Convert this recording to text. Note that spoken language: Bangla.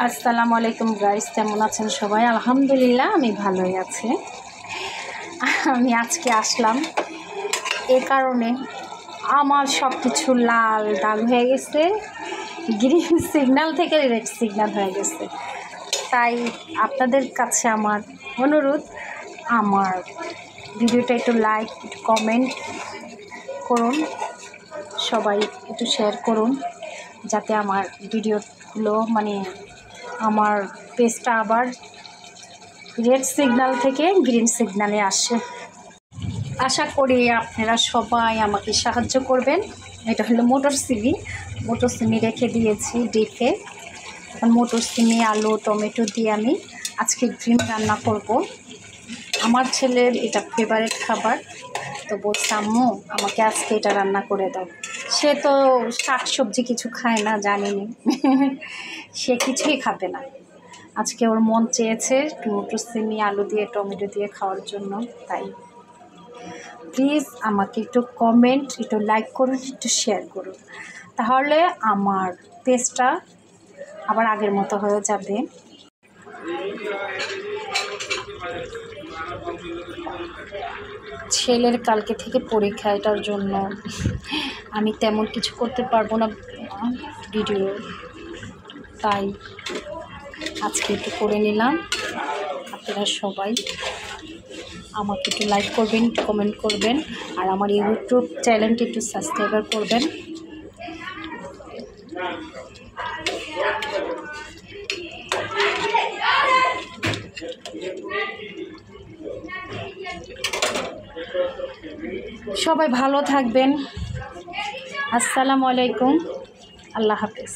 আসসালামু আলাইকুম গাইস, কেমন আছেন সবাই? আলহামদুলিল্লাহ আমি ভালোই আছি। আমি আজকে আসলাম এ কারণে, আমার সব কিছু লাল দাগ হয়ে গেছে, গ্রিন সিগন্যাল থেকে রেড সিগন্যাল হয়ে গেছে। তাই আপনাদের কাছে আমার অনুরোধ, আমার ভিডিওটা একটু লাইক, একটু কমেন্ট করুন, সবাই একটু শেয়ার করুন, যাতে আমার ভিডিওগুলো আমার পেজটা আবার রেড সিগন্যাল থেকে গ্রিন সিগন্যালে আসে। আশা করি আপনারা সবাই আমাকে সাহায্য করবেন। এটা হলো মোটর সিমি রেখে দিয়েছি ডিপে। এখন মোটর সিমি, আলু, টমেটো দিয়ে আমি আজকে ডিম রান্না করব। আমার ছেলের এটা ফেভারিট খাবার, তো বলছে আম্মু আমাকে আজকে এটা রান্না করে দাও। সে তো শাক সবজি কিছু খায় না, জানিনি। সে কিছুই খাবে না। আজকে ওর মন চেয়েছে মোটর সিমি, আলু দিয়ে, টমেটো দিয়ে খাওয়ার জন্য। তাই প্লিজ আমাকে একটু কমেন্ট, একটু লাইক করুন, একটু শেয়ার করুন, তাহলে আমার পেজটা আবার আগের মতো হয়ে যাবে। ছেলের কালকে থেকে পরীক্ষা, এটার জন্য আমি তেমন কিছু করতে পারবো না ভিডিও, তাই আজকে একটু করে নিলাম। আপনারা সবাই আমাকে একটু লাইক করবেন, একটু কমেন্ট করবেন, আর আমার ইউটিউব চ্যানেলটি একটু সাবস্ক্রাইব করবেন। সবাই ভালো থাকবেন। আসসালামু আলাইকুম, আল্লাহ হাফেজ।